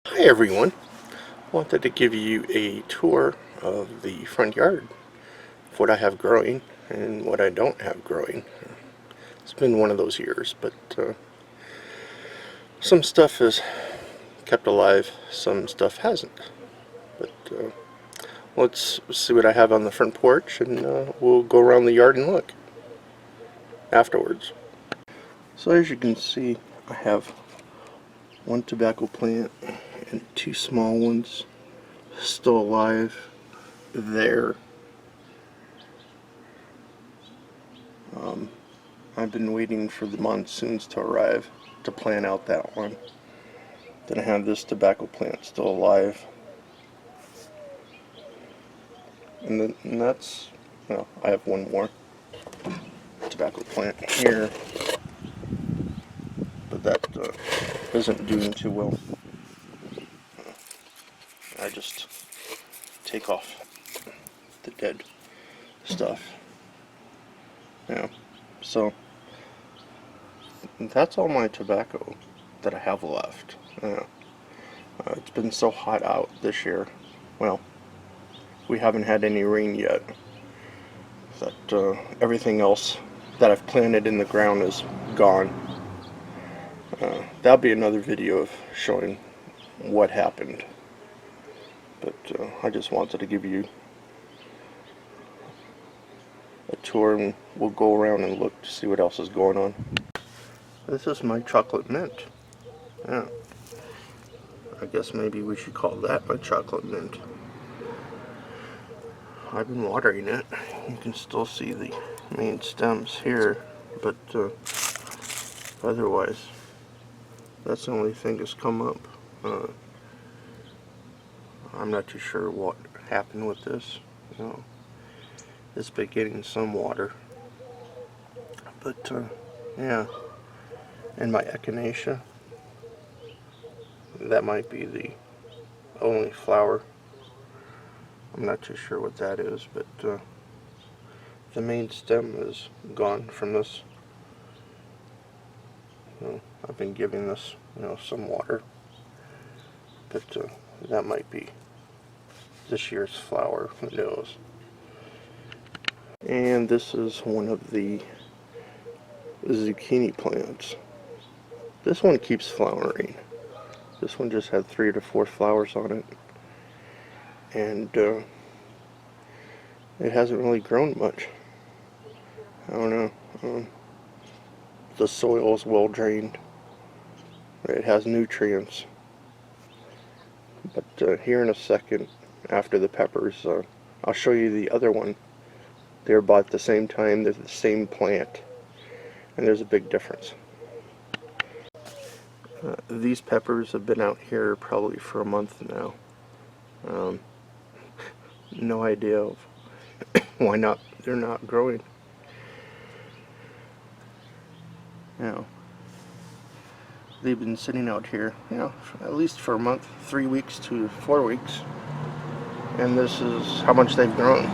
Hi everyone, wanted to give you a tour of the front yard, of what I have growing and what I don't have growing. It's been one of those years, but some stuff is kept alive, some stuff hasn't. But let's see what I have on the front porch, and we'll go around the yard and look afterwards. So as you can see, I have one tobacco plant and two small ones still alive there. I've been waiting for the monsoons to arrive to plant out that one. Then I have this tobacco plant still alive. And that's, well, I have one more tobacco plant here, but that isn't doing too well. I just take off the dead stuff. Yeah, so that's all my tobacco that I have left. It's been so hot out this year. Well, we haven't had any rain yet. That everything else that I've planted in the ground is gone. That'll be another video of showing what happened. But I just wanted to give you a tour, and we'll go around and look to see what else is going on. This is my chocolate mint. Yeah. I guess maybe we should call that my chocolate mint. I've been watering it. You can still see the main stems here, but otherwise, that's the only thing that's come up. I'm not too sure what happened with this. It's been getting some water, but yeah. And my echinacea, that might be the only flower. I'm not too sure what that is, but the main stem is gone from this. I've been giving this, some water, but that might be this year's flower. Who knows? And this is one of the zucchini plants. This one keeps flowering. This one just had 3 to 4 flowers on it, and it hasn't really grown much. I don't know. The soil is well drained. It has nutrients. But here in a second, after the peppers, I'll show you the other one. They're bought at the same time. They're the same plant, and there's a big difference. These peppers have been out here probably for a month now. No idea of why they're not growing. They've been sitting out here, at least for a month, 3 weeks to 4 weeks, and this is how much they've grown.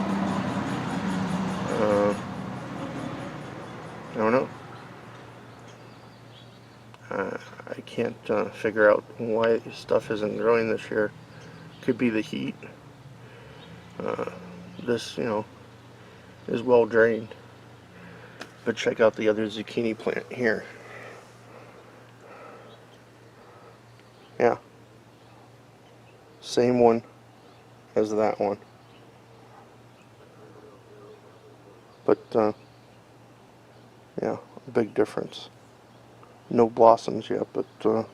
I don't know. I can't figure out why stuff isn't growing this year. Could be the heat. This, is well drained. But check out the other zucchini plant here. Yeah. Same one as that one. But, yeah, big difference. No blossoms yet, but, or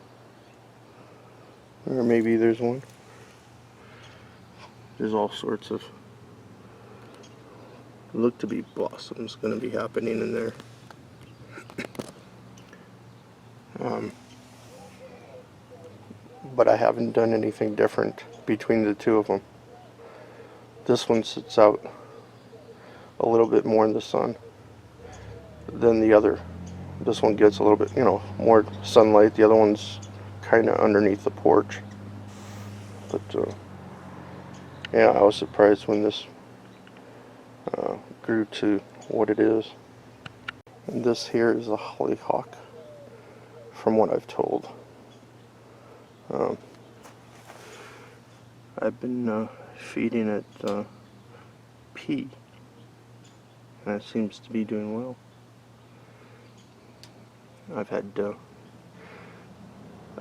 maybe there's one. There's all sorts of, look to be blossoms going to be happening in there. But I haven't done anything different between the two of them. This one sits out a little bit more in the sun than the other. This one gets a little bit, more sunlight. The other one's kind of underneath the porch. But, yeah, I was surprised when this grew to what it is. And this here is a hollyhock, from what I've told. I've been feeding it pea, and it seems to be doing well. I've had a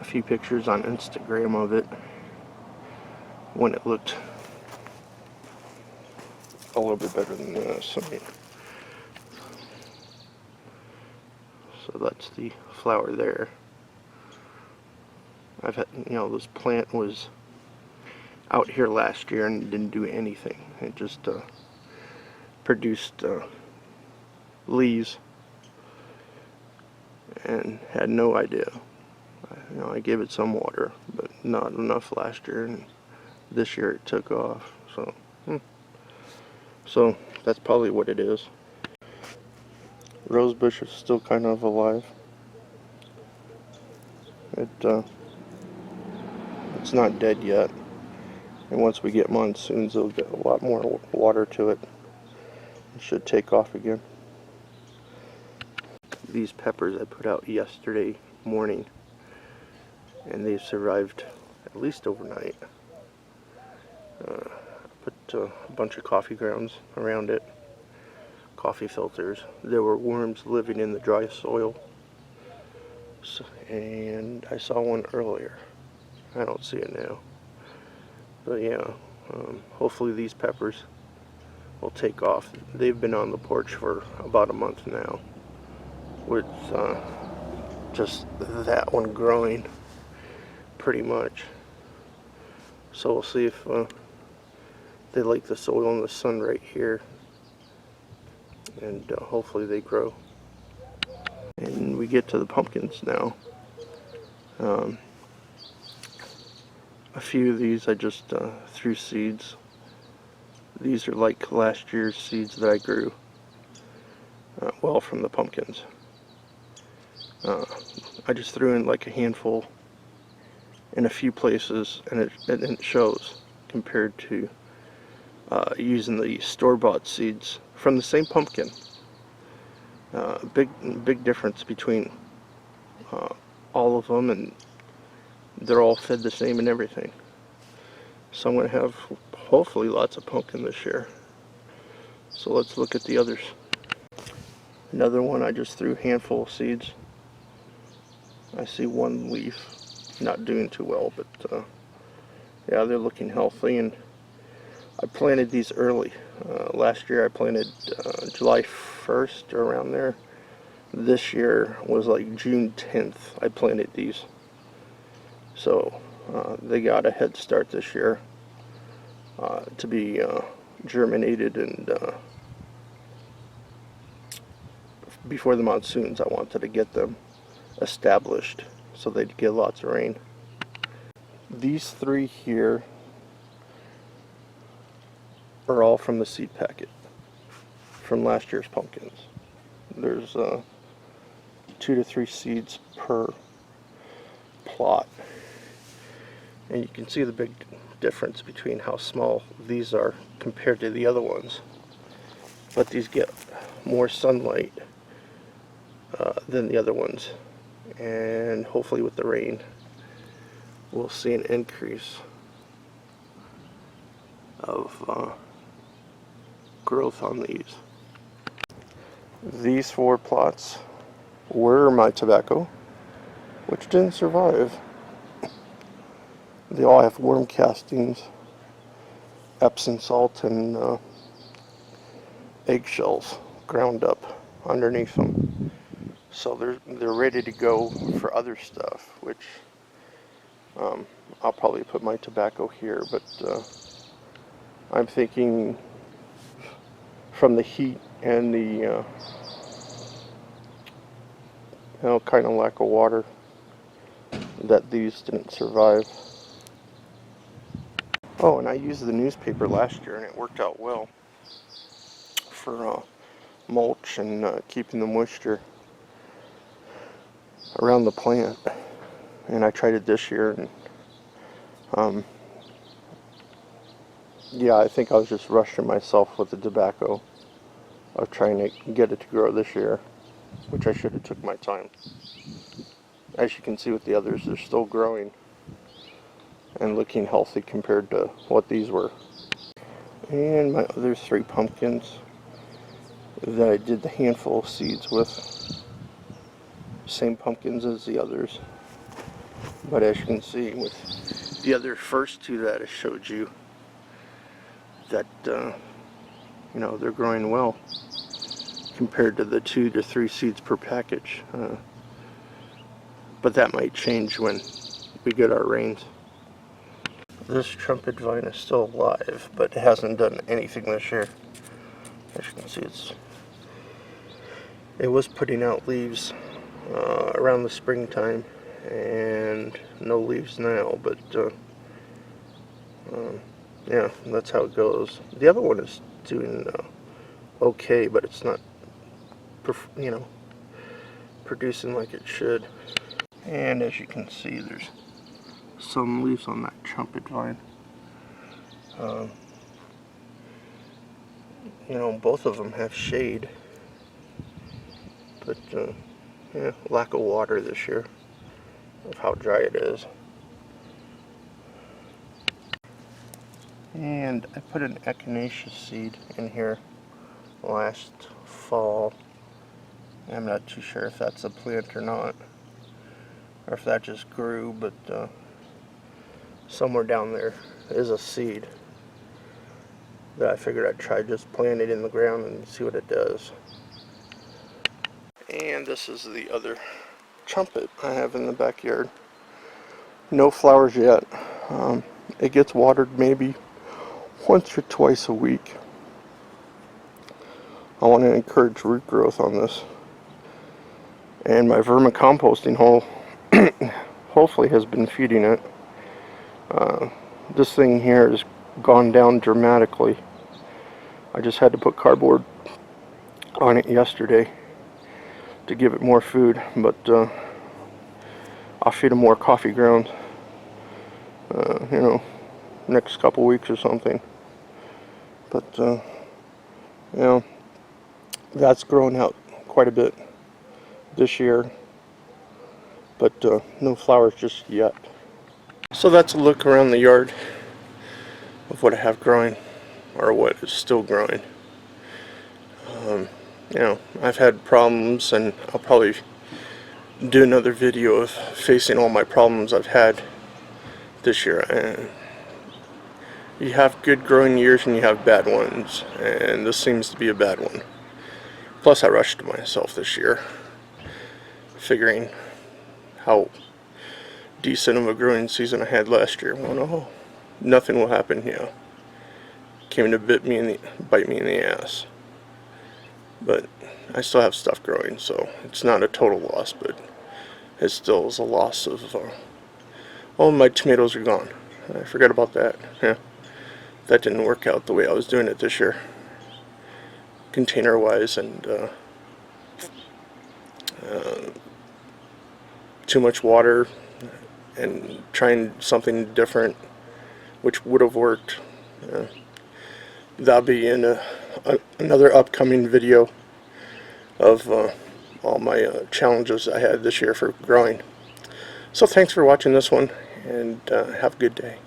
few pictures on Instagram of it when it looked a little bit better than this. I mean, so that's the flower there. I've had, you know, this plant was out here last year and didn't do anything. It just produced leaves and had no idea. You know, I gave it some water, but not enough last year, and this year it took off. So that's probably what it is. Rosebush is still kind of alive. It's not dead yet, and once we get monsoons, it'll get a lot more water to it. It should take off again. These peppers I put out yesterday morning, and they've survived at least overnight. Put a bunch of coffee grounds around it, coffee filters. There were worms living in the dry soil, and I saw one earlier. I don't see it now, but yeah, hopefully these peppers will take off. They've been on the porch for about a month now, with just that one growing pretty much. So we'll see if they like the soil and the sun right here, and hopefully they grow. And we get to the pumpkins now. A few of these I just threw seeds. These are like last year's seeds that I grew, well, from the pumpkins. I just threw in like a handful in a few places, and it shows compared to using the store-bought seeds from the same pumpkin. Big difference between all of them, and they're all fed the same and everything. So I'm going to have hopefully lots of pumpkin this year. So let's look at the others. Another one I just threw a handful of seeds. I see one leaf not doing too well, but yeah, they're looking healthy, and I planted these early. Last year I planted July 1st or around there. This year was like June 10th I planted these. So they got a head start this year to be germinated, and before the monsoons I wanted to get them established so they'd get lots of rain. These three here are all from the seed packet from last year's pumpkins. There's 2 to 3 seeds per plot, and you can see the big difference between how small these are compared to the other ones. But these get more sunlight than the other ones, and hopefully with the rain we'll see an increase of growth on these. These 4 plots were my tobacco, which didn't survive. They all have worm castings, Epsom salt, and eggshells ground up underneath them. So they're ready to go for other stuff, which I'll probably put my tobacco here, but I'm thinking from the heat and the kind of lack of water that these didn't survive. Oh, and I used the newspaper last year, and it worked out well for mulch and keeping the moisture around the plant. And I tried it this year, and yeah, I think I was just rushing myself with the tobacco of trying to get it to grow this year, which I should have took my time. As you can see with the others, they're still growing. and looking healthy compared to what these were. And my other 3 pumpkins that I did the handful of seeds with, same pumpkins as the others, but as you can see with the other first 2 that I showed you, that you know, they're growing well compared to the 2 to 3 seeds per package, but that might change when we get our rains. This trumpet vine is still alive, but it hasn't done anything this year. As you can see, it was putting out leaves around the springtime, and no leaves now, but yeah, that's how it goes. The other one is doing okay, but it's not, you know, producing like it should. And as you can see, there's some leaves on that trumpet vine. You know, both of them have shade, but yeah, lack of water this year, of how dry it is. And I put an echinacea seed in here last fall. I'm not too sure if that's a plant or not, or if that just grew, but somewhere down there is a seed that I figured I'd try just plant it in the ground and see what it does. And this is the other trumpet I have in the backyard. No flowers yet. It gets watered maybe once or twice a week. I want to encourage root growth on this. And my vermicomposting hole hopefully has been feeding it. This thing here has gone down dramatically. I just had to put cardboard on it yesterday to give it more food, but I'll feed them more coffee grounds, you know, next couple weeks or something. But you know, that's grown out quite a bit this year, but no flowers just yet. So that's a look around the yard of what I have growing, or what is still growing. You know, I've had problems, and I'll probably do another video of facing all my problems I've had this year. And you have good growing years and you have bad ones, and this seems to be a bad one. Plus I rushed myself this year, figuring how decent of a growing season I had last year. Well, no, nothing will happen here. Came to bite me in the ass. But I still have stuff growing, so it's not a total loss, but it still is a loss of all my tomatoes are gone. I forgot about that. Yeah, that didn't work out the way I was doing it this year, container wise, and too much water and trying something different, which would have worked. That'll be in another upcoming video of all my challenges I had this year for growing. So thanks for watching this one, and have a good day.